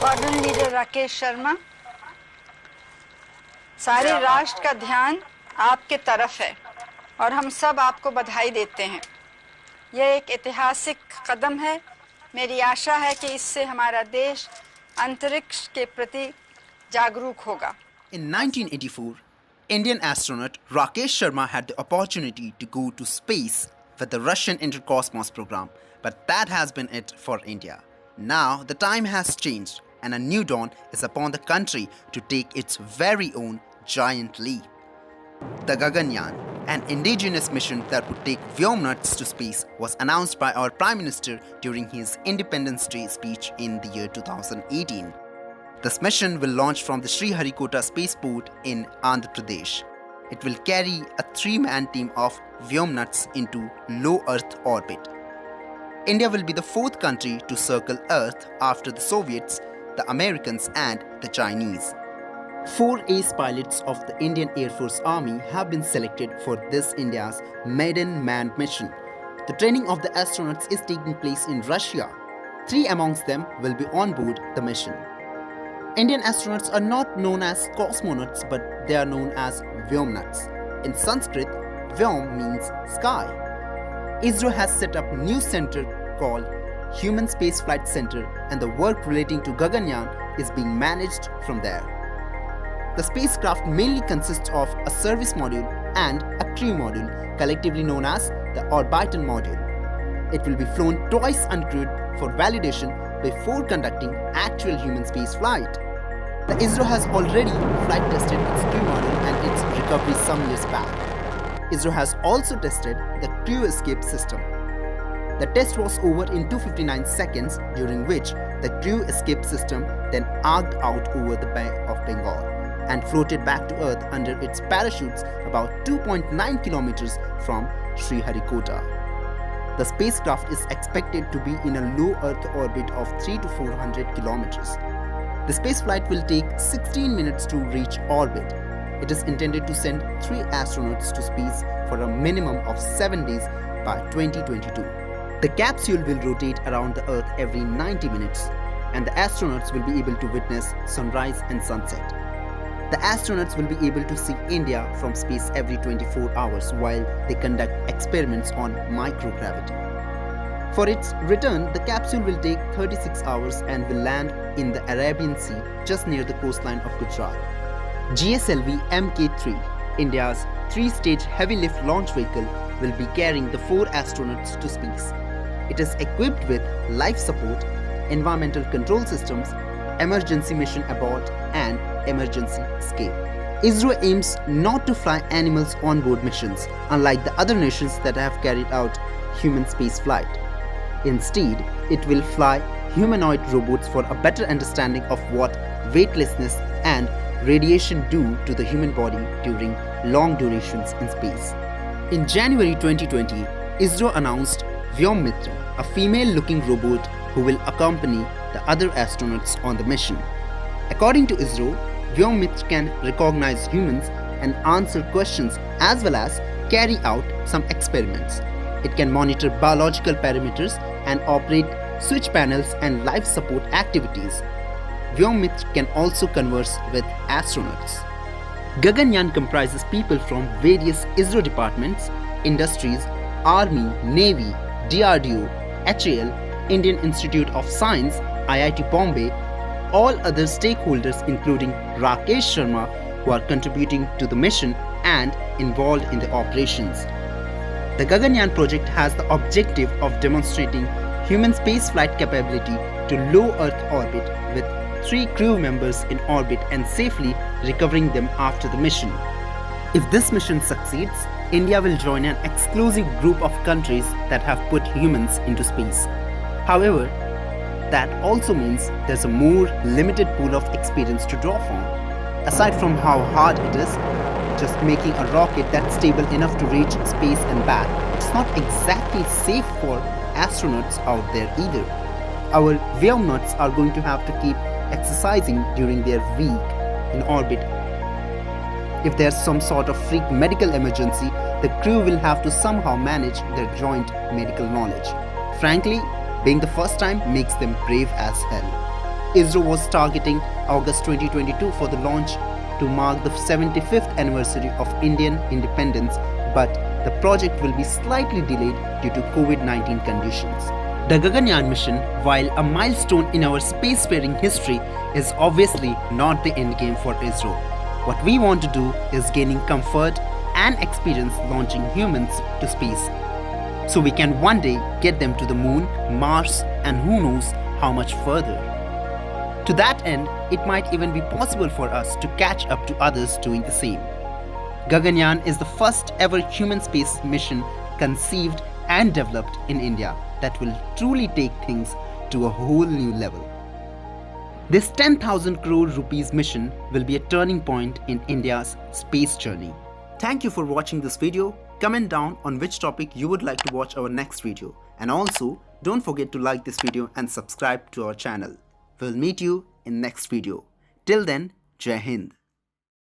Squadron leader Rakesh Sharma, सारे राष्ट्र का ध्यान आपके तरफ है और हम सब आपको बधाई देते हैं। यह एक ऐतिहासिक कदम है। मेरी आशा है कि इससे हमारा देश अंतरिक्ष के प्रति जागरूक होगा। In 1984, Indian astronaut Rakesh Sharma had the opportunity to go to space with the Russian Intercosmos program, but that has been it for India. Now the time has changed and a new dawn is upon the country to take its very own giant leap. The Gaganyaan, an indigenous mission that would take Vyomnuts to space, was announced by our Prime Minister during his Independence Day speech in the year 2018. This mission will launch from the Sriharikota spaceport in Andhra Pradesh. It will carry a 3-man team of Vyomnuts into low Earth orbit. India will be the 4th country to circle Earth after the Soviets, the Americans and the Chinese. 4 ace pilots of the Indian Air Force Army have been selected for this India's maiden manned mission. The training of the astronauts is taking place in Russia. 3 amongst them will be on board the mission. Indian astronauts are not known as cosmonauts, but they are known as Vyomnuts. In Sanskrit, Vyom means sky. ISRO has set up a new center called Human Spaceflight Center, and the work relating to Gaganyaan is being managed from there. The spacecraft mainly consists of a service module and a crew module, collectively known as the orbital module. It will be flown twice uncrewed for validation before conducting actual human space flight. The ISRO has already flight tested its crew module and its recovery some years back. ISRO has also tested the crew escape system. The test was over in 259 seconds, during which the crew escape system then arced out over the Bay of Bengal and floated back to Earth under its parachutes about 2.9 kilometers from Sriharikota. The spacecraft is expected to be in a low Earth orbit of 300 to 400 kilometers. The spaceflight will take 16 minutes to reach orbit. It is intended to send 3 astronauts to space for a minimum of 7 days by 2022. The capsule will rotate around the Earth every 90 minutes, and the astronauts will be able to witness sunrise and sunset. The astronauts will be able to see India from space every 24 hours while they conduct experiments on microgravity. For its return, the capsule will take 36 hours and will land in the Arabian Sea just near the coastline of Gujarat. GSLV Mk3, India's 3-stage heavy lift launch vehicle, will be carrying the 4 astronauts to space. It is equipped with life support, environmental control systems, emergency mission abort, and emergency escape. ISRO aims not to fly animals on board missions, unlike the other nations that have carried out human space flight. Instead, it will fly humanoid robots for a better understanding of what weightlessness and radiation do to the human body during long durations in space. In January 2020, ISRO announced Vyomitra, a female-looking robot who will accompany the other astronauts on the mission. According to ISRO, Vyomitra can recognize humans and answer questions as well as carry out some experiments. It can monitor biological parameters and operate switch panels and life support activities. Vyomitra can also converse with astronauts. Gaganyaan comprises people from various ISRO departments, industries, Army, Navy, DRDO, HAL, Indian Institute of Science, IIT Bombay, all other stakeholders including Rakesh Sharma, who are contributing to the mission and involved in the operations. The Gaganyaan project has the objective of demonstrating human spaceflight capability to low Earth orbit with 3 crew members in orbit and safely recovering them after the mission. If this mission succeeds, India will join an exclusive group of countries that have put humans into space. However, that also means there's a more limited pool of experience to draw from. Aside from how hard it is, just making a rocket that's stable enough to reach space and back, it's not exactly safe for astronauts out there either. Our Vyomnuts are going to have to keep exercising during their week in orbit. If there's some sort of freak medical emergency, the crew will have to somehow manage their joint medical knowledge. Frankly, being the first time makes them brave as hell. ISRO was targeting August 2022 for the launch to mark the 75th anniversary of Indian independence, but the project will be slightly delayed due to COVID-19 conditions. The Gaganyaan mission, while a milestone in our spacefaring history, is obviously not the end game for ISRO. What we want to do is gaining comfort and experience launching humans to space, so we can one day get them to the moon, Mars, and who knows how much further. To that end, it might even be possible for us to catch up to others doing the same. Gaganyaan is the first ever human space mission conceived and developed in India that will truly take things to a whole new level. This 10,000 crore rupees mission will be a turning point in India's space journey. Thank you for watching this video. Comment down on which topic you would like to watch our next video. And also, don't forget to like this video and subscribe to our channel. We'll meet you in next video. Till then, Jai Hind.